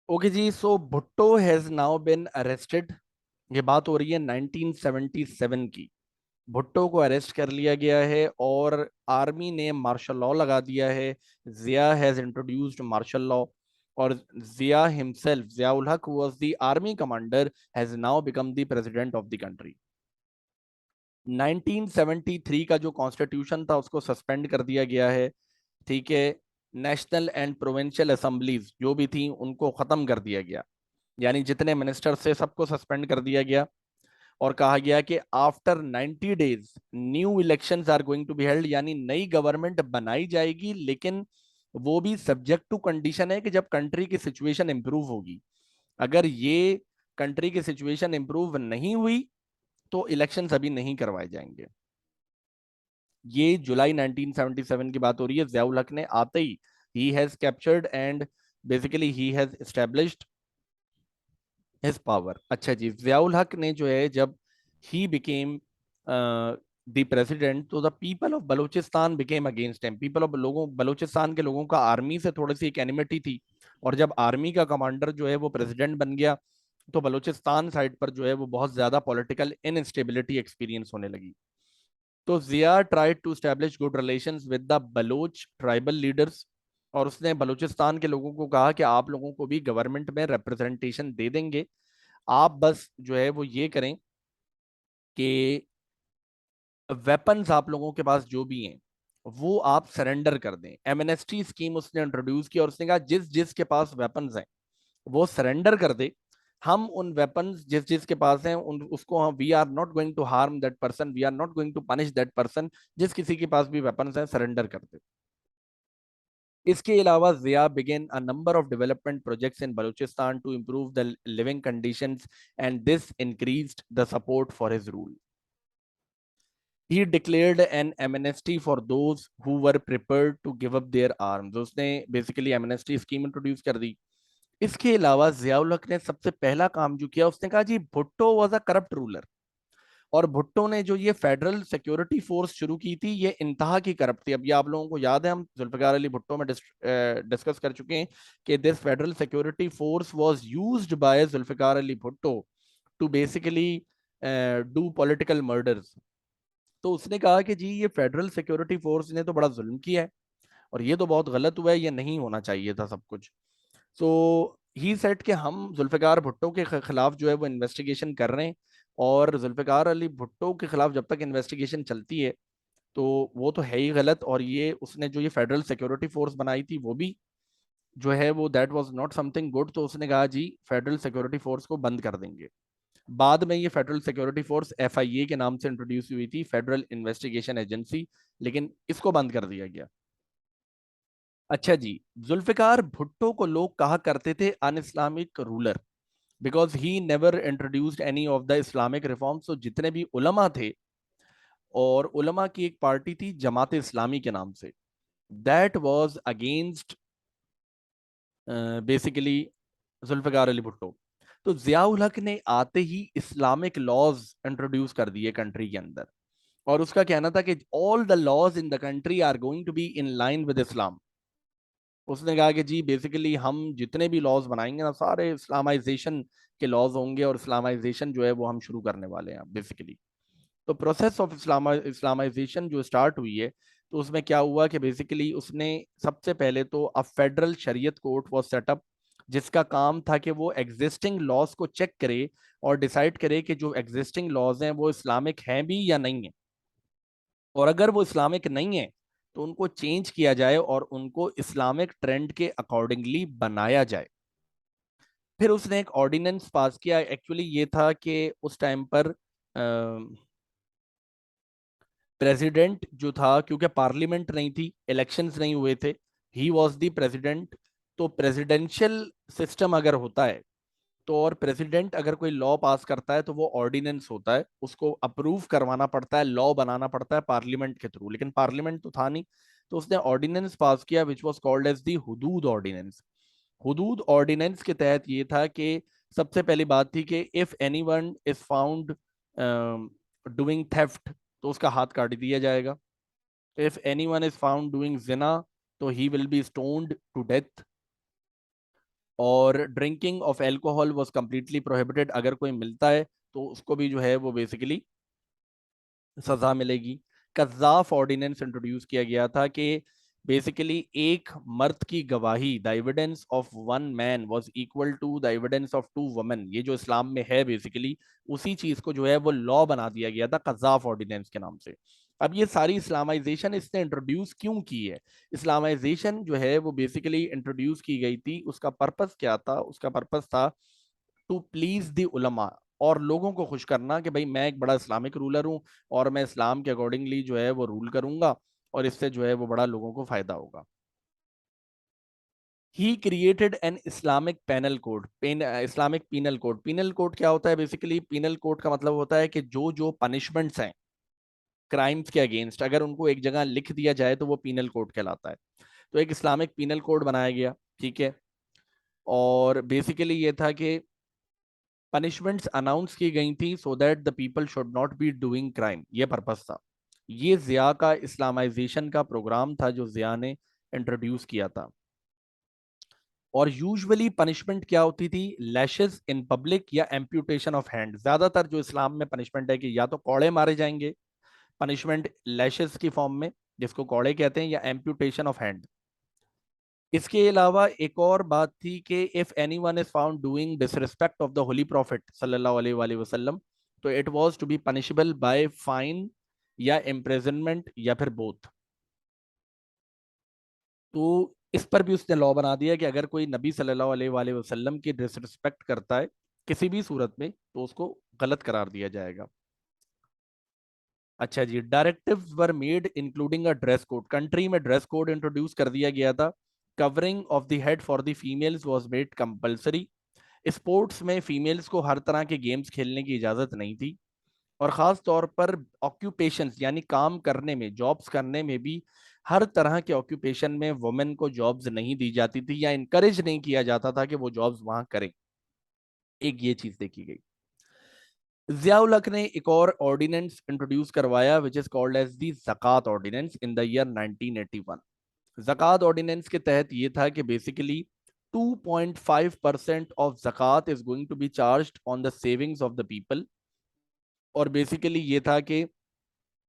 Okay जी, so Bhutto has now been arrested. ये बात हो रही है 1977 की। भुट्टो को अरेस्ट कर लिया गया है और आर्मी ने मार्शल लॉ लगा दिया है। जिया हैज इंट्रोड्यूस्ड मार्शल लॉ और जिया himself, Ziaul Haq was the army commander, has now become the president of the country. 1973 का जो कॉन्स्टिट्यूशन था उसको सस्पेंड कर दिया गया है। ठीक है। नेशनल एंड प्रोविंशियल असेंबलीज जो भी थी उनको खत्म कर दिया गया, यानी जितने मिनिस्टर से सबको सस्पेंड कर दिया गया। और कहा गया कि after 90 days new elections are going to be held, यानी नई गवर्नमेंट बनाई जाएगी, लेकिन वो भी सब्जेक्ट टू कंडीशन है कि जब कंट्री की सिचुएशन इंप्रूव होगी। अगर ये कंट्री की सिचुएशन इंप्रूव नहीं हुई तो इलेक्शंस अभी नहीं करवाए जाएंगे। ये जुलाई 1977 की बात हो रही है। जियाउल हक ने आते he has captured and basically he has established his power. अच्छा जी, जियाउल हक ने जो है जब ही बिकेम द प्रेसिडेंट तो the people of Balochistan became against him. People of लोगों बलूचिस्तान के लोगों का आर्मी से थोड़ी सी एक एनिमिटी थी। और जब आर्मी का कमांडर जो है वो प्रेसिडेंट बन गया तो बलूचिस्तान साइड पर जो है वो बहुत ज्यादा पॉलिटिकल इनस्टेबिलिटी एक्सपीरियंस होने लगी। तो Zia tried to establish good relations with the Baloch tribal leaders. और उसने बलूचिस्तान के लोगों को कहा कि आप लोगों को भी गवर्नमेंट में रिप्रेजेंटेशन दे देंगे, आप बस जो है वो ये करें कि वेपन्स आप लोगों के पास जो भी हैं वो आप सरेंडर कर दें। एमनेस्टी स्कीम उसने इंट्रोड्यूस की और उसने कहा जिस जिस के पास वेपन्स हैं वो सरेंडर कर दे। हम उन वेपन्स जिस जिस के पास हैं उन उसको हम we are not going to harm that person, we are not going to punish that person. जिस किसी के पास भी वेपन्स हैं सरेंडर कर दे। इसके अलावा Zia began a number of development projects in Balochistan to improve the living conditions and this increased the support for his rule. He declared an amnesty for those who were prepared to give up their arms। उसने basically amnesty scheme introduce कर दी। इसके अलावा जियाउल हक ने सबसे पहला काम जो किया उसने कहा जी Bhutto was a corrupt ruler. और भुट्टो ने जो ये फेडरल सिक्योरिटी फोर्स शुरू की थी ये इंतहा की करप्ट थी। अब ये आप लोगों को याद है, हम जुल्फिकार अली भुट्टो में डिस्कस कर चुके हैं कि this federal security force was used by Zulfikar Ali Bhutto to basically do political murders. तो उसने कहा कि जी ये फेडरल सिक्योरिटी फोर्स ने तो बड़ा जुल्म किया है और ये तो बहुत गलत हुआ है, ये नहीं होना चाहिए था सब कुछ। सो ही सेट कि हम जुल्फिकार भुट्टो के खिलाफ जो है वो इन्वेस्टिगेशन कर रहे हैं। और जुल्फिकार अली भुट्टो के खिलाफ जब तक इन्वेस्टिगेशन चलती है तो वो तो है ही गलत। और ये उसने जो ये फेडरल सिक्योरिटी फोर्स बनाई थी वो भी जो है वो that was not something good. तो उसने कहा जी फेडरल सिक्योरिटी फोर्स को बंद कर देंगे। बाद में ये फेडरल सिक्योरिटी फोर्स एफआईए के नाम से इंट्रोड्यूस हुई थी, फेडरल इन्वेस्टिगेशन एजेंसी, लेकिन इसको बंद कर दिया गया। अच्छा जी, जुल्फिकार भुट्टो को लोग कहा करते थे an Islamic ruler because he never introduced any of the Islamic reforms. तो जितने भी उलमा थे, और उलमा की एक पार्टी थी जमात इस्लामी के नाम से, that was against basically Zulfikar Ali Bhutto. तो जियाउल हक ने आते ही इस्लामिक लॉज इंट्रोड्यूस कर दिए कंट्री के अंदर। और उसका कहना था कि all the laws in the country are going to be in line with Islam. उसने कहा कि जी बेसिकली हम जितने भी लॉज बनाएंगे ना सारे इस्लामाइजेशन के लॉज होंगे और इस्लामाइजेशन जो है वो हम शुरू करने वाले हैं बेसिकली। तो प्रोसेस ऑफ इस्लामाइजेशन जो स्टार्ट हुई है तो उसमें क्या हुआ कि बेसिकली उसने सबसे पहले तो अ फेडरल शरीयत कोर्ट वाज सेटअप, जिसका काम था कि वो एग्जिस्टिंग लॉज को चेक करे और डिसाइड करे कि जो एग्जिस्टिंग लॉज हैं वो इस्लामिक हैं भी या नहीं है। और अगर वो इस्लामिक नहीं है तो उनको चेंज किया जाए और उनको इस्लामिक ट्रेंड के अकॉर्डिंगली बनाया जाए। फिर उसने एक ऑर्डिनेंस पास किया। एक्चुअली ये था कि उस टाइम पर प्रेसिडेंट जो था, क्योंकि पार्लियामेंट नहीं थी, इलेक्शंस नहीं हुए थे, ही वॉज द प्रेसिडेंट। तो प्रेसिडेंशियल सिस्टम अगर होता है तो और प्रेसिडेंट अगर कोई लॉ पास करता है तो वो ऑर्डिनेंस होता है, उसको अप्रूव करवाना पड़ता है, लॉ बनाना पड़ता है पार्लियामेंट के थ्रू, लेकिन पार्लियामेंट तो था नहीं। तो उसने ऑर्डिनेंस पास किया which was called as the Hudood ordinance. Hudood ordinance के तहत ये था कि सबसे पहली बात थी कि if anyone is found doing theft तो उसका हाथ काट दिया जाएगा। If anyone is found doing जिना तो he will be stoned to death. और drinking of alcohol was completely prohibited, अगर कोई मिलता है तो उसको भी जो है वो बेसिकली सजा मिलेगी। कज़ाफ ऑर्डिनेंस इंट्रोड्यूस किया गया था कि बेसिकली एक मर्द की गवाही, the evidence of one man was equal to the evidence of two women, ये जो इस्लाम में है बेसिकली उसी चीज को जो है वो लॉ बना दिया गया था कज़ाफ ऑर्डिनेंस के नाम से। अब ये सारी इस्लामाइजेशन इसने इंट्रोड्यूस क्यों की है? इस्लामाइजेशन जो है वो बेसिकली इंट्रोड्यूस की गई थी, उसका पर्पस क्या था? उसका पर्पस था टू प्लीज द उलमा, और लोगों को खुश करना कि भाई मैं एक बड़ा इस्लामिक रूलर हूँ और मैं इस्लाम के अकॉर्डिंगली जो है वो रूल करूंगा और इससे जो है वो बड़ा लोगों को फायदा होगा। He created an Islamic penal code, Islamic penal code. Penal code क्या होता है? बेसिकली पीनल कोड का मतलब होता है कि जो जो पनिशमेंट्स हैं क्राइम्स के अगेंस्ट, अगर उनको एक जगह लिख दिया जाए तो वो पीनल कोड कहलाता है। तो एक इस्लामिक पीनल कोड बनाया गया, ठीक है। और बेसिकली ये था कि पनिशमेंट्स अनाउंस की गई थी so that the people should not be doing crime, ये पर्पस था। ये जिया का इस्लामाइजेशन का प्रोग्राम था जो जिया ने इंट्रोड्यूस किया था। और यूजुअली पनिशमेंट क्या होती थी? लैशेस इन पब्लिक या एम्प्यूटेशन ऑफ हैंड। ज्यादातर जो इस्लाम में पनिशमेंट है कि या तो कोड़े मारे जाएंगे, पनिशमेंट लैशेस की फॉर्म में जिसको कोड़े कहते हैं, या एम्प्यूटेशन ऑफ हैंड। इसके अलावा एक और बात थी कि if anyone is found doing disrespect of the holy prophet सल्लल्लाहु अलैहि वसल्लम, तो it was to be punishable by fine या इम्प्रिजनमेंट या फिर बोथ। तो इस पर भी उसने लॉ बना दिया कि अगर कोई नबी सल्लल्लाहु अलैहि वसल्लम की डिसरिस्पेक्ट करता है किसी भी सूरत में तो उसको गलत करार दिया जाएगा। अच्छा जी, directives were made including a dress code. Country में ड्रेस कोड इंट्रोड्यूस कर दिया गया था। Covering of the head for the females was made compulsory. Sports में फीमेल्स को हर तरह के गेम्स खेलने की इजाजत नहीं थी। और खास तौर पर ऑक्यूपेशंस यानी काम करने में, जॉब्स करने में भी हर तरह के ऑक्यूपेशन में वुमेन को जॉब्स नहीं दी जाती थी या इनकरेज नहीं किया जाता था कि वो जॉब्स वहां करें। एक ये चीज देखी गई। जियाउल हक ने एक और ऑर्डिनेंस इंट्रोड्यूस करवाया which is called as the Zakat ordinance in the year 1981। ज़कात ऑर्डिनेंस के तहत ये था कि बेसिकली 2.5% ऑफ ज़कात is going to be charged on the savings of the people. और बेसिकली ये था कि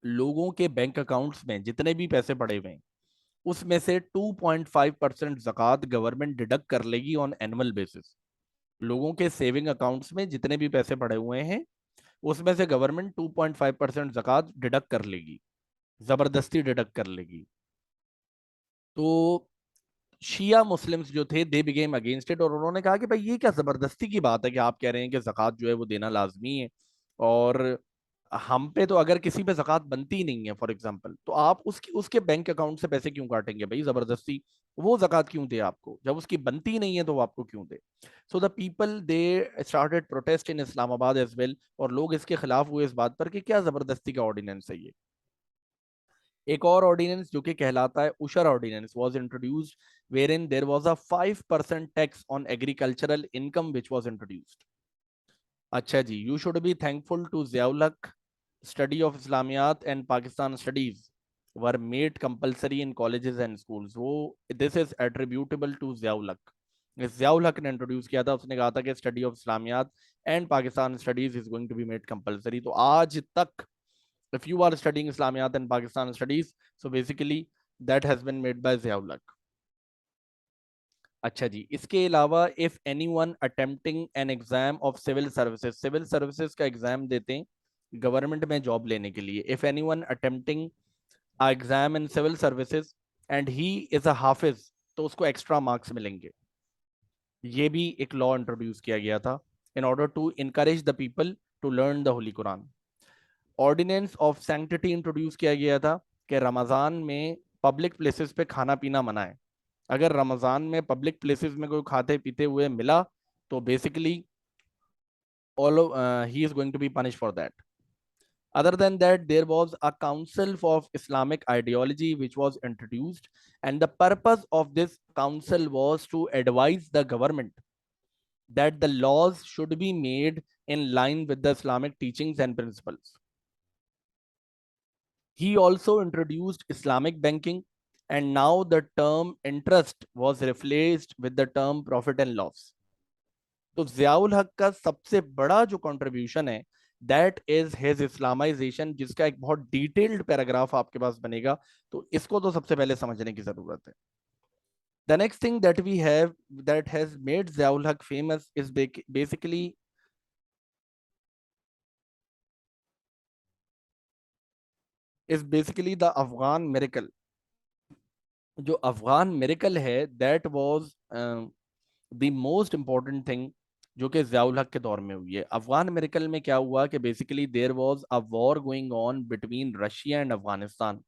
लोगों के बैंक अकाउंट्स में जितने भी पैसे पड़े हुए हैं उसमें से 2.5% जक़ात गवर्नमेंट डिडक्ट कर लेगी ऑन एनुअल बेसिस। लोगों के सेविंग अकाउंट्स में जितने भी पैसे पड़े हुए हैं उसमें से गवर्नमेंट 2.5% जक़ात डिडक्ट कर लेगी, जबरदस्ती डिडक्ट कर लेगी। तो शिया मुस्लिम्स जो थे दे बिकेम अगेंस्ट इट, और उन्होंने कहा कि भाई ये क्या जबरदस्ती की बात है कि आप कह रहे हैं कि जक़ात जो है वो देना लाजमी है, और हम पे तो अगर किसी पे जक़ात बनती ही नहीं है फॉर एग्जांपल, तो आप उसकी उसके बैंक अकाउंट से पैसे क्यों काटेंगे भाई जबरदस्ती? वो जक़ात क्यों दे आपको जब उसकी बनती ही नहीं है, तो वो आपको क्यों दे? So the people they started protest in Islamabad as well, और लोग इसके खिलाफ हुए इस बात पर कि क्या जबरदस्ती का ऑर्डिनेंस है ये। एक और ऑर्डिनेंस जो कि कहलाता है Ushr ordinance was introduced, where in there was a 5% tax on agricultural income which was introduced. अच्छा जी, you should be thankful to Ziaul Haq. Study of Islamiyat and Pakistan studies were made compulsory in colleges and schools. वो this is attributable to Ziaul Haq. Ziaul हक ने introduce किया था, उसने कहा था कि study of Islamiyat and Pakistan studies is going to be made compulsory. तो आज तक if you are studying Islamiyat and Pakistan studies, so basically that has been made by Ziaul Haq. अच्छा जी, इसके अलावा if anyone attempting an exam of civil services, civil services का exam देते हैं गवर्नमेंट में जॉब लेने के लिए, if anyone attempting a exam in civil services and he is a हाफिज, तो उसको एक्स्ट्रा मार्क्स मिलेंगे। ये भी एक लॉ इंट्रोड्यूस किया गया था in order to encourage the people to learn the holy Quran. Ordinance of sanctity introduce किया गया था कि रमज़ान में पब्लिक प्लेसेस पे खाना पीना मना है। अगर रमज़ान में पब्लिक प्लेसेस में कोई खाते पीते हुए मिला तो basically all he is going to be punish for that. Other than that, there was a council of Islamic ideology which was introduced, and the purpose of this council was to advise the government that the laws should be made in line with the Islamic teachings and principles. He also introduced Islamic banking, and now the term interest was replaced with the term profit and loss. तो जियाउल हक का सबसे बड़ा जो contribution है that is his Islamisation, जिसका एक बहुत डिटेल्ड पैराग्राफ आपके पास बनेगा, तो इसको तो सबसे पहले समझने की जरूरत है. The next thing that we have that has made Ziaul Haq famous is basically the Afghan miracle. जो अफगान मिरेकल है that was the most important thing जो कि ज़ियाउल हक के दौर में हुई है. अफगान मिरेकल में क्या हुआ कि basically there was a war going on between Russia and Afghanistan.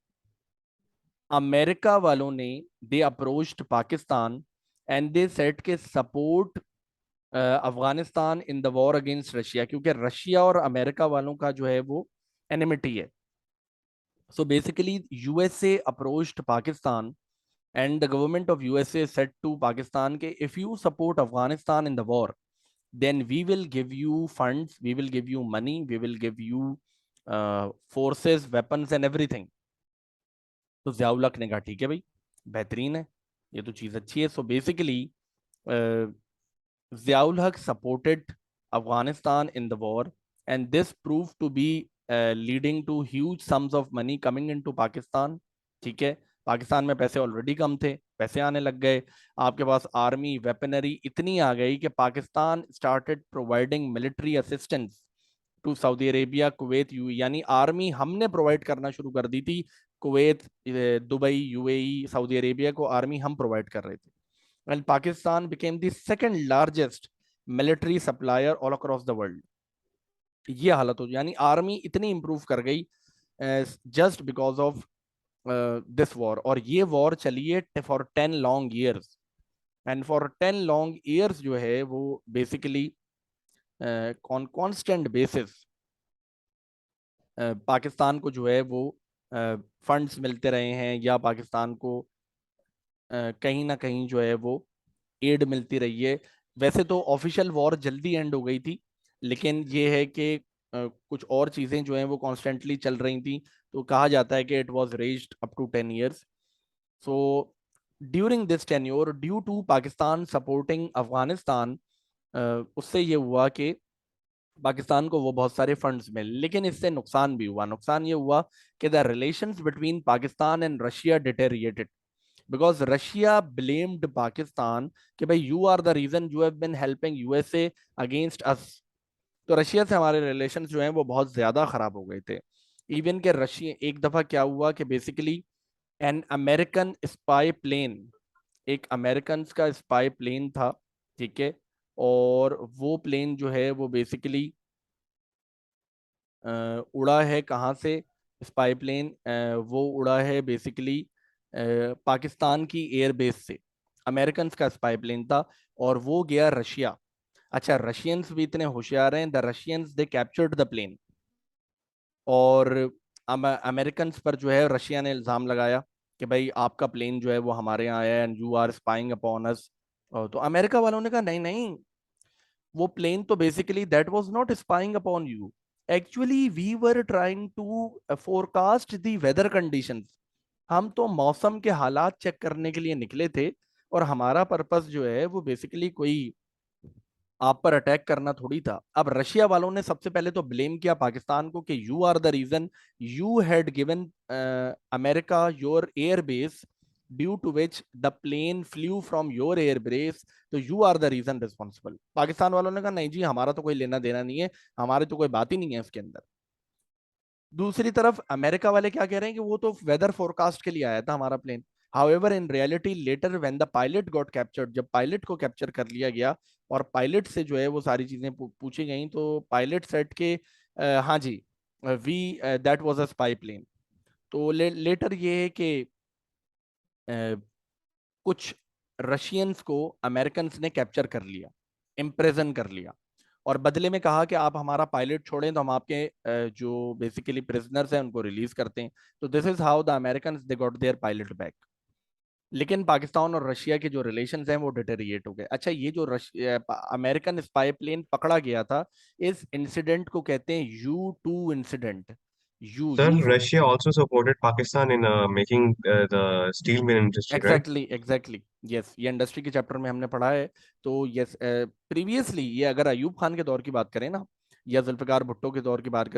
America वालों ने they approached Pakistan and they said के support Afghanistan in the war against Russia, क्योंकि रशिया और अमेरिका वालों का जो है वो एनिमिटी है. So basically USA approached Pakistan and the government of USA said to Pakistan कि if you support Afghanistan in the war, then we will give you funds, we will give you money, we will give you forces, weapons and everything. तो ज़ियाउल हक ने कहा ठीक है भाई, बेहतरीन है, ये तो चीज़ अच्छी है. So basically Ziaul Haq supported Afghanistan in the war, and this proved to be leading to huge sums of money coming into Pakistan. ठीक है, पाकिस्तान में पैसे ऑलरेडी कम थे, पैसे आने लग गए, आपके पास आर्मी वेपनरी इतनी आ गई कि Pakistan started providing military assistance to Saudi Arabia, Kuwait, यू, यानी आर्मी हमने प्रोवाइड करना शुरू कर दी थी. Kuwait, Dubai, UAE, Saudi Arabia को आर्मी हम प्रोवाइड कर रहे थे. And Pakistan became the second largest military supplier all across the world. ये हालत हो, यानी आर्मी इतनी इंप्रूव कर गई just because of this war. और ये वॉर चली है for 10 long years, and for 10 long years जो है वो बेसिकली कॉन्स्टेंट बेसिस पाकिस्तान को जो है वो फंड्स मिलते रहे हैं, या पाकिस्तान को कहीं ना कहीं जो है वो एड मिलती रही है. वैसे तो ऑफिशियल वॉर जल्दी एंड हो गई थी, लेकिन ये है कि कुछ और चीज़ें जो हैं वो कॉन्स्टेंटली चल रही थी, तो कहा जाता है कि it was raised up to 10 years. So during this tenure, due to Pakistan supporting Afghanistan, उससे ये हुआ कि पाकिस्तान को वो बहुत सारे फंड्स मिले, लेकिन इससे नुकसान भी हुआ. नुकसान ये हुआ कि the relations between Pakistan and Russia deteriorated, because Russia blamed Pakistan कि भाई you are the reason you have been helping USA against us. तो रशिया से हमारे रिलेशन जो हैं वो बहुत ज्यादा खराब हो गए थे. इवन के रशिया, एक दफा क्या हुआ कि basically an American spy plane, एक अमेरिकन का स्पाई प्लेन था, ठीक है, और वो प्लेन जो है वो बेसिकली उड़ा है कहाँ से, स्पाई प्लेन वो उड़ा है बेसिकली पाकिस्तान की एयरबेस से. अमेरिकन का स्पाई प्लेन था और वो गया रशिया. अच्छा, रशियंस भी इतने होशियार हैं, the Russians they captured the plane, और अमेरिकन पर जो है रशिया ने इल्ज़ाम लगाया कि भाई आपका प्लेन जो है वो हमारे यहाँ आया है and you are spying upon us. तो अमेरिका वालों ने कहा नहीं नहीं, वो प्लेन तो basically that was not spying upon you, actually we were trying to forecast the weather conditions. हम तो मौसम के हालात चेक करने के लिए निकले थे, और हमारा पर्पस जो है वो बेसिकली कोई आप पर अटैक करना थोड़ी था. अब रशिया वालों ने सबसे पहले तो ब्लेम किया पाकिस्तान को कि you are the reason, you had given America your air base, due to which the plane flew from your air base, तो you are the reason responsible. Pakistan वालों ने कहा नहीं जी, हमारा तो कोई लेना देना नहीं है, हमारे तो कोई बात ही नहीं है इसके अंदर. दूसरी तरफ अमेरिका वाले क्या कह रहे हैं कि वो तो वेदर फोरकास्ट के लिए आया था हमारा plane. However in reality later when the pilot got captured, जब पायलट को कैप्चर कर लिया गया और पायलट से जो है वो सारी चीजें पूछी गई, तो पायलट सेट के हाँ जी, we that was a spy plane. तो लेटर ये है कि कुछ रशियंस को अमेरिकन ने कैप्चर कर लिया, इम्प्रेजन कर लिया, और बदले में कहा कि आप हमारा पायलट छोड़ें तो हम आपके जो बेसिकली प्रिजनर्स हैं उनको रिलीज करते हैं. तो this is how the American they got their pilot back. लेकिन पाकिस्तान और रशिया के जो रिलेशंस हैं वो डिटेरिएट हो गए. अच्छा, ये जो अमेरिकन स्पाई प्लेन पकड़ा गया था, इस इंसिडेंट को कहते हैं U2 incident. You Sir, you Russia also supported Pakistan in making the steel mill industry, right? Exactly exactly yes, ये इंडस्ट्री के चैप्टर में हमने पढ़ा है। तो यस, प्रीवियसली ये अगर अयूब खान के दौर की बात करें ना, या जुल्फिकार भुट्टो के दौर की बात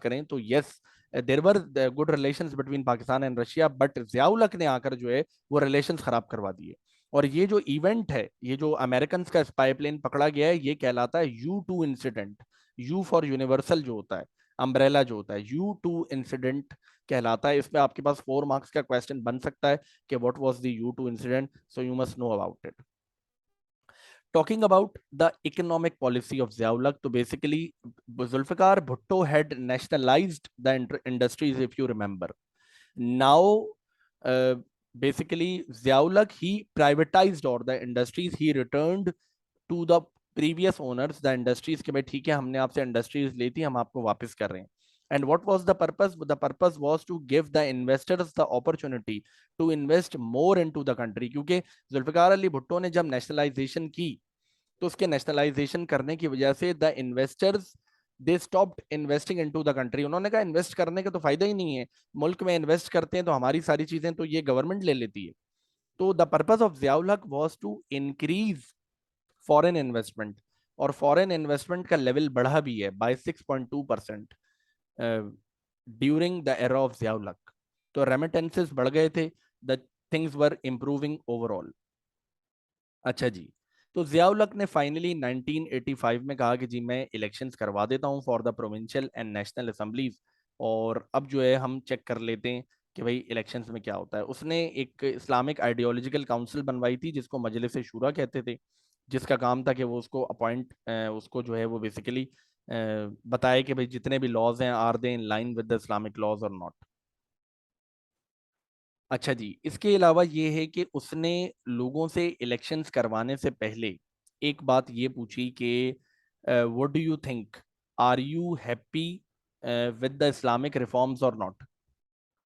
करें तो yes, there were good relations between Pakistan and Russia, but Ziaul हक ने आकर जो है वो रिलेशंस खराब करवा दिए। और ये जो इवेंट है, ये जो अमेरिकन का स्पाई प्लेन पकड़ा गया है, ये कहलाता है U2 incident. You for universal जो होता है, अम्ब्रेला जो होता है, U2 इंसिडेंट कहलाता है। इसमें आपके पास 4 मार्क्स का क्वेश्चन बन सकता है कि what was the U2 incident, so you must know about it. Talking about the economic policy of Ziaul, so basically, Zulfikar Bhutto had nationalized the industries, if you remember. Now, uh, basically, Ziaul he privatized all the industries. He returned to the previous owners the industries के भाई ठीक है, हमने आपसे industries ली थी, हम आपको वापस कर रहे हैं। And what was the purpose? The purpose was to give the investors the opportunity to invest more into the country, क्योंकि जुल्फिकार अली भुट्टो ने जब नेशनलाइजेशन की, तो उसके नेशनलाइजेशन करने की वजह से the investors they stopped investing into the country. उन्होंने कहा इन्वेस्ट करने का तो फायदा ही नहीं है, मुल्क में इन्वेस्ट करते हैं तो हमारी सारी चीजें तो ये गवर्नमेंट ले लेती है। तो the purpose of Ziaul Haq was to increase foreign investment, और फॉरेन इन्वेस्टमेंट का लेवल बढ़ा भी है by 6.2% during the era of Ziaul Haq. तो रेमिटेंसेस बढ़ गए थे, the things were improving overall. अच्छा जी, तो जियाउल हक ने फाइनली 1985 में कहा कि जी मैं इलेक्शंस करवा देता हूं for the provincial and national assemblies. और अब जो है हम चेक कर लेते हैं कि भाई इलेक्शंस में क्या होता है। उसने एक इस्लामिक आइडियोलॉजिकल काउंसिल बनवाई थी जिसको मजलिस शूरा कहते थे, जिसका काम था कि वो उसको अपॉइंट, उसको जो है वो बेसिकली बताए कि भाई जितने भी लॉज हैं are they in line with the Islamic laws और नॉट। अच्छा जी, इसके अलावा ये है कि उसने लोगों से इलेक्शंस करवाने से पहले एक बात ये पूछी कि what do you think, are you happy with the Islamic reforms or not.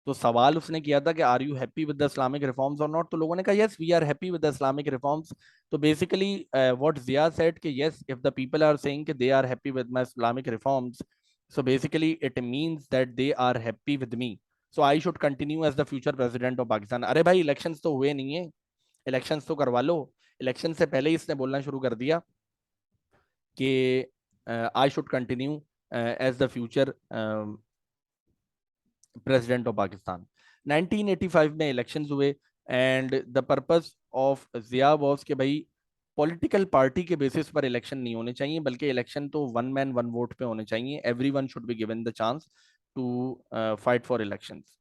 तो सवाल उसने किया था कि are you happy with the Islamic reforms or not, तो लोगों ने कहा yes we are happy with the Islamic reforms. तो बेसिकली व्हाट जिया सेड कि yes if the people are saying कि they are happy with my Islamic reforms, so basically it means that they are happy with me, so I should continue as the future president of Pakistan. अरे भाई elections तो हुए नहीं है, elections तो करवा लो। Election से पहले ही इसने बोलना शुरू कर दिया कि I should continue as the future president of Pakistan. 1985 में इलेक्शंस हुए, and the purpose of Zia was कि भाई पॉलिटिकल पार्टी के बेसिस पर इलेक्शन नहीं होने चाहिए, बल्कि इलेक्शन तो वन मैन वन वोट पे होने चाहिए। Everyone should be given the chance to fight for elections.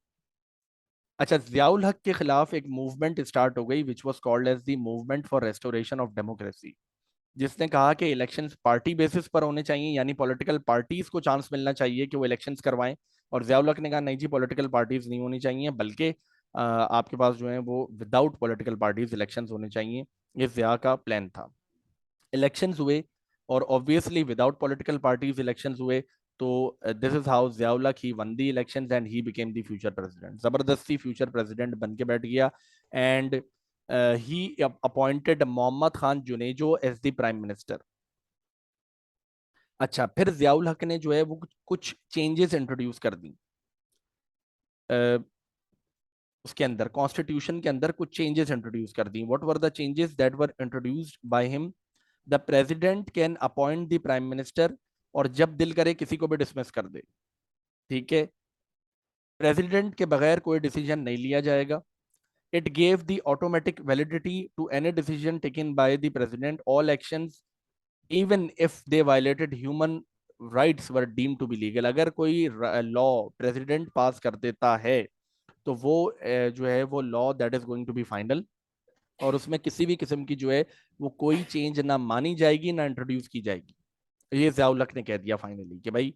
अच्छा, जियाउल हक के खिलाफ एक मूवमेंट स्टार्ट हो गई which was called as the movement for restoration of democracy, जिसने कहा कि इलेक्शंस पार्टी बेसिस पर होने चाहिए, यानी पॉलिटिकल पार्टीज को चांस मिलना चाहिए कि वो इलेक्शंस करवाएं। और जियाउल हक ने कहा नहीं जी, पॉलिटिकल पार्टीज नहीं होनी चाहिए, बल्कि आपके पास जो है वो विदाउट पॉलिटिकल पार्टीज इलेक्शंस होने चाहिए। ये जिया का प्लान था। इलेक्शंस हुए, और obviously without political parties elections हुए। तो this is how Ziaul Haq he won the elections and he became the future president. जबरदस्ती फ्यूचर प्रेसिडेंट बन के बैठ गया, and he appointed Mohammad Khan Junejo as the prime minister. अच्छा, फिर जियाउल हक ने जो है वो कुछ चेंजेस इंट्रोड्यूस कर दी। अ, उसके अंदर कॉन्स्टिट्यूशन के अंदर कुछ चेंजेस इंट्रोड्यूस कर दी। What were the changes that were introduced by him? The president can appoint the prime minister, और जब दिल करे किसी को भी डिसमिस कर दे, ठीक है। प्रेसिडेंट के बगैर कोई डिसीजन नहीं लिया जाएगा। It gave the automatic validity to any decision taken by the president, all actions even if they violated human rights were deem to be legal. अगर कोई लॉ प्रेसिडेंट पास कर देता है तो वो जो है वो law that is going to be final, और उसमें किसी भी किस्म की जो है वो कोई चेंज ना मानी जाएगी ना इंट्रोड्यूस की जाएगी। ये जियाउल हक ने कह दिया फाइनली कि भाई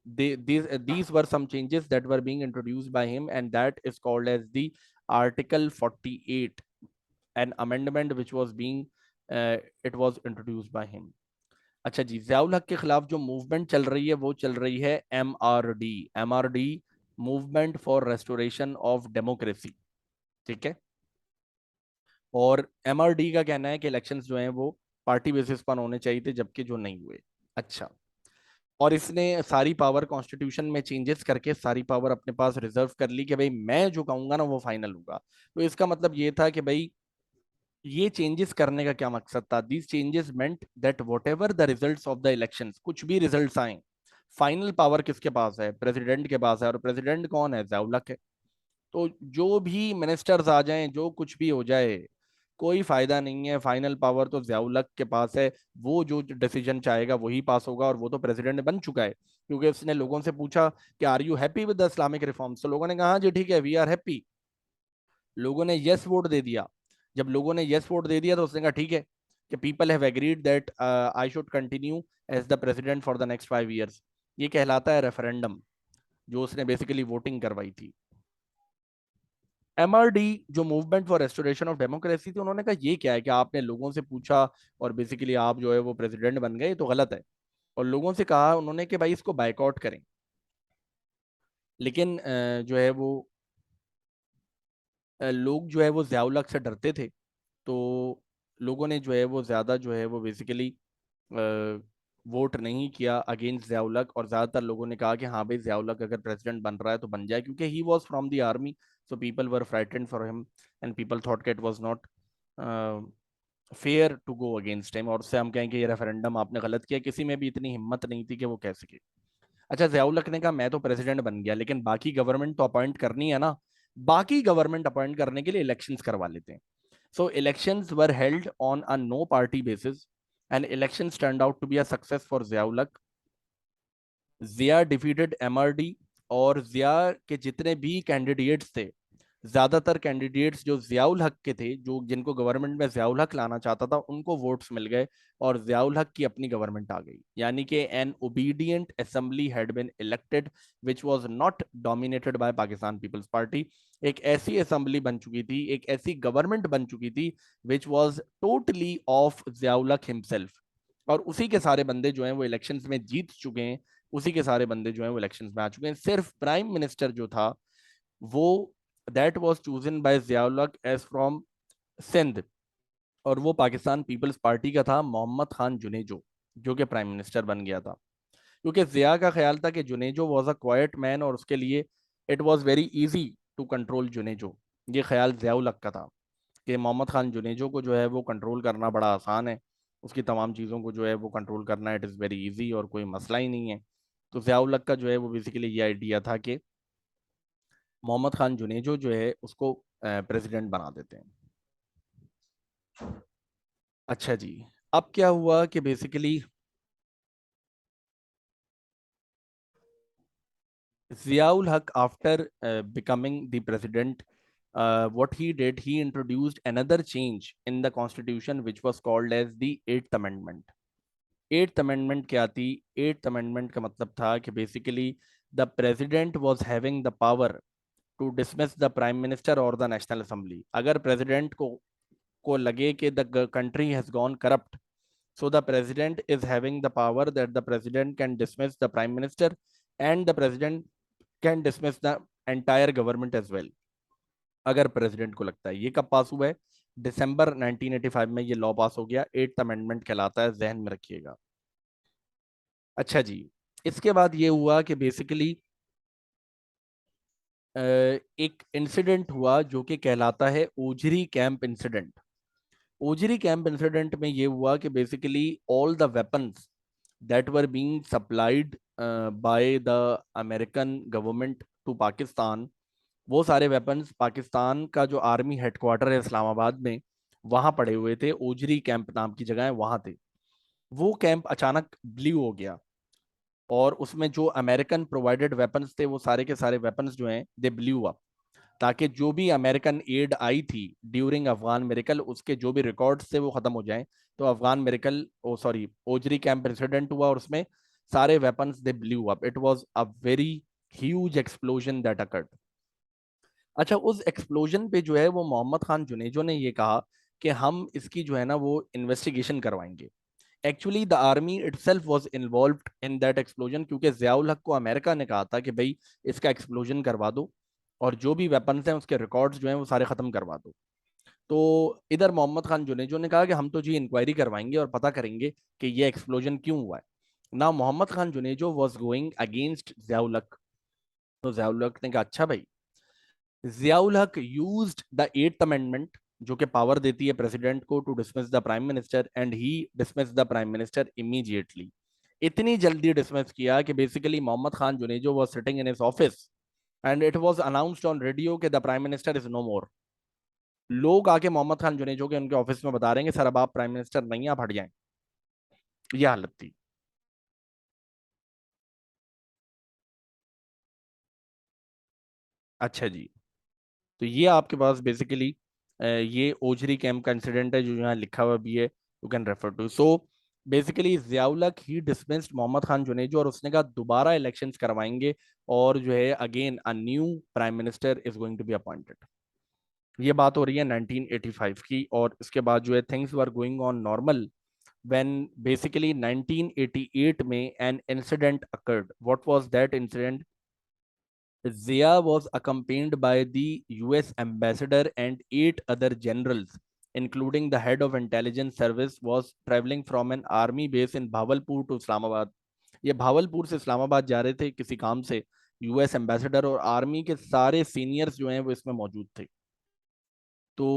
these were some changes that were being introduced by him, and that is called as the article 48, an amendment which was being it was introduced by him. अच्छा जी, जियाउल हक के खिलाफ जो मूवमेंट चल रही है वो चल रही है MRD, movement for restoration of democracy, ठीक है। और MRD का कहना है कि इलेक्शंस जो हैं वो पार्टी बेसिस पर होने चाहिए थे, जबकि जो नहीं हुए। अच्छा, और इसने सारी पावर कॉन्स्टिट्यूशन में चेंजेस करके सारी पावर अपने पास रिजर्व कर ली कि भाई मैं जो कहूंगा ना वो फाइनल होगा। तो इसका मतलब ये था कि भाई ये चेंजेस करने का क्या मकसद था। These changes meant that what ever the result of the election, कुछ भी रिजल्ट आए, फाइनल पावर किसके पास है, प्रेसिडेंट के पास है। और प्रेसिडेंट कौन है, ज़िया-उल-हक है। तो जो भी मिनिस्टर्स आ जाएं, जो कुछ भी हो जाए, कोई फायदा नहीं है, फाइनल पावर तो ज़िया-उल-हक के पास है। वो जो डिसीजन चाहेगा वही पास होगा। और वो तो प्रेसिडेंट बन चुका है, क्योंकि उसने लोगों से पूछा कि are you happy with the Islamic reforms, तो लोगों ने कहा हाँ जी ठीक है, वी आर हैप्पी। लोगों ने यस वोट दे दिया। जब लोगों ने यस वोट दे दिया तो उसने कहा ठीक है, कि people have agreed that I should continue as the president for the next 5 years. ये कहलाता है रेफरेंडम, जो उसने बेसिकली वोटिंग करवाई थी। एमआरडी जो movement for restoration of democracy थी, उन्होंने कहा ये क्या है कि आपने लोगों से पूछा और बेसिकली आप जो है वो प्रेसिडेंट बन गए, तो गलत है। और लोगों से कहा उन्होंने कि भाई इसको बायकॉट करें। लेकिन जो है वो लोग जो है वो ज़िया-उल-हक से डरते थे। तो लोगों ने जो है वो ज़्यादा जो है वो बेसिकली वोट नहीं किया अगेंस्ट ज़िया-उल-हक। और ज़्यादातर लोगों ने कहा कि हाँ भाई ज़िया-उल-हक अगर प्रेसिडेंट बन रहा है तो बन जाए, क्योंकि he was from the army. So people were frightened for him and people thought कि it was not fair to go against him. और उससे हम कहें कि ये रेफरेंडम आपने गलत किया। किसी में भी इतनी हिम्मत नहीं थी कि वो कह सके। अच्छा, ज़िया-उल-हक ने कहा मैं तो प्रेसिडेंट बन गया, लेकिन बाकी गवर्नमेंट तो अपॉइंट करनी है ना। बाकी गवर्नमेंट अपॉइंट करने के लिए इलेक्शंस करवा लेते हैं। So elections were held on a no party basis, and elections turned out to be a success for Zia-ul-Haq. Zia defeated MRD. और जिया के जितने भी कैंडिडेट्स थे, ज्यादातर कैंडिडेट्स जो जिया-उल हक के थे, जो जिनको गवर्नमेंट में जिया-उल हक लाना चाहता था, उनको वोट्स मिल गए और जिया-उल हक की अपनी गवर्नमेंट आ गई। यानी कि an obedient assembly had been elected which was not dominated by Pakistan Peoples Party. एक ऐसी असेंबली बन चुकी थी, एक ऐसी गवर्नमेंट बन चुकी थी विच वाज टोटली ऑफ जिया-उल हक हिमसेल्फ। और उसी के सारे बंदे जो हैं वो इलेक्शंस में जीत चुके हैं। उसी के सारे बंदे जो हैं वो इलेक्शंस में आ चुके हैं। सिर्फ प्राइम मिनिस्टर जो था वो that was chosen by Zia-ul-Haq as from Sindh. और वो पाकिस्तान पीपल्स पार्टी का था, मोहम्मद खान जुनेजो, जो कि प्राइम मिनिस्टर बन गया था। क्योंकि जिया का ख्याल था कि Junejo was a quiet man, और उसके लिए it was very easy to control Junejo. ये ख्याल जिया-उल-हक का था कि मोहम्मद खान जुनेजो को जो है वो कंट्रोल करना बड़ा आसान है। उसकी तमाम चीज़ों को जो है वो कंट्रोल करना इट इज़ वेरी इजी और कोई मसला ही नहीं है। तो ज़िया-उल-हक का जो है वो बेसिकली ये आइडिया था कि मोहम्मद खान जुनेजो जो है उसको प्रेसिडेंट बना देते हैं। अच्छा जी, अब क्या हुआ कि बेसिकली जियाउल हक after becoming the president, what he did, he introduced another change in the constitution which was called as the eighth amendment. Eighth amendment क्या थी? एट्थ अमेंडमेंट का मतलब था कि basically the president was having the power to dismiss the prime minister और the national assembly. अगर president को लगे कि the country has gone corrupt, so the president is having the power that the president can dismiss the prime minister, and the president can dismiss the entire government as well, अगर president को लगता है। ये कब पास हुआ है? दिसंबर 1985 में ये लॉ पास हो गया। एट्थ अमेंडमेंट कहलाता है, जहन में रखिएगा। अच्छा जी, इसके बाद ये हुआ कि बेसिकली एक इंसिडेंट हुआ जो कि कहलाता है Ojhri camp incident. Ojhri camp incident में ये हुआ कि basically all the weapons that were being supplied by the American government to Pakistan, वो सारे वेपन्स पाकिस्तान का जो आर्मी हेडक्वार्टर है इस्लामाबाद में, वहां पड़े हुए थे। ओजरी कैंप नाम की जगह है, वहां थे। वो कैंप अचानक ब्लू हो गया, और उसमें जो अमेरिकन प्रोवाइडेड वेपन्स थे वो सारे के सारे वेपन्स जो हैं दे ब्लू अप, ताकि जो भी अमेरिकन एड आई थी ड्यूरिंग अफगान मेरिकल, उसके जो भी रिकॉर्ड्स थे वो खत्म हो जाएं। तो अफगान मेरिकल, ओ सॉरी, ओजरी कैंप इंसिडेंट हुआ और उसमें सारे weapons they blew up. It was a very huge explosion that occurred. अच्छा, उस एक्सप्लोजन पे जो है वो मोहम्मद खान जुनेजो ने ये कहा कि हम इसकी जो है ना वो इन्वेस्टिगेशन करवाएंगे। Actually the army itself was involved in that explosion, क्योंकि जियाउल हक को अमेरिका ने कहा था कि भाई इसका एक्सप्लोजन करवा दो, और जो भी वेपन्स हैं उसके रिकॉर्ड्स जो हैं वो सारे खत्म करवा दो। तो इधर मोहम्मद खान जुनेजो ने कहा कि हम तो जी इंक्वायरी करवाएंगे और पता करेंगे कि ये एक्सप्लोजन क्यों हुआ है। ना Mohammad Khan Junejo was going against Ziaul Haq. तो जियाउल हक ने कहा अच्छा भाई, जियाउल हक यूज्ड द एट्थ अमेंडमेंट, जो कि पावर देती है प्रेसिडेंट को to dismiss the prime minister, and he dismiss the prime minister immediately. इतनी जल्दी डिसमिस किया कि basically Mohammad Khan Junejo was sitting in his office and it was announced on radio कि the prime minister is no more. लोग आके मोहम्मद खान जुनेजो के उनके office में बता रहे हैं कि सर अब आप प्राइम मिनिस्टर नहीं, आप हट जाएं। ये हालत थी। अच्छा जी। तो ये आपके पास बेसिकली ये ओजरी कैंप का इंसिडेंट है जो यहाँ लिखा हुआ भी है, you can refer to. So basically Ziaul Haq ही डिसमिस्ड मोहम्मद खान जुनेजो, और उसने कहा दोबारा इलेक्शंस करवाएंगे और जो है again a new prime minister is going to be appointed. ये बात हो रही है 1985 की, और इसके बाद जो है things were going on normal when basically 1988 में an incident occurred. What was that incident? Zia was accompanied by the US ambassador and 8 other generals, including the head of intelligence service, was traveling from an army base in Bhavalpur to Islamabad. ये भावलपुर से इस्लामाबाद जा रहे थे किसी काम से। US ambassador और army के सारे सीनियर्स जो हैं वो इसमें मौजूद थे। तो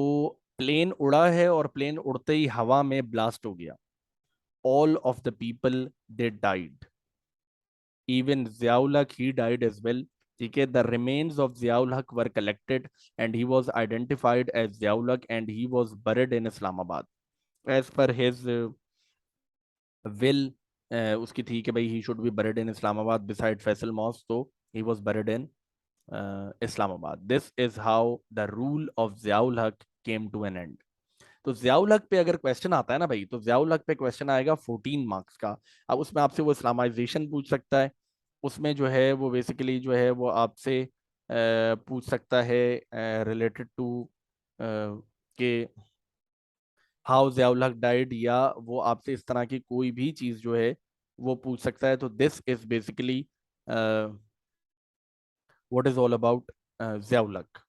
प्लेन उड़ा है और प्लेन उड़ते ही हवा में ब्लास्ट हो गया। All of the people they died, even Ziaul Haq, he died as well. ठीक है, the remains of Ziaul Haq were collected and he was identified as Ziaul Haq and he was buried in Islamabad as per his will। उसकी थी कि भाई he should be buried in Islamabad beside Faisal Mosque, so he was buried in Islamabad. This is how the rule of Ziaul Haq came to an end. तो जियाउल हक पे अगर question आता है ना भाई, तो जियाउल हक पे क्वेश्चन आएगा 14 मार्क्स का। अब उसमें आपसे वो इस्लामाइजेशन पूछ सकता है, उसमें जो है वो बेसिकली जो है वो आपसे पूछ सकता है रिलेटेड टू के हाउ जियाउल हक डाइड, या वो आपसे इस तरह की कोई भी चीज जो है वो पूछ सकता है। तो this is basically what is all about Ziaul हक।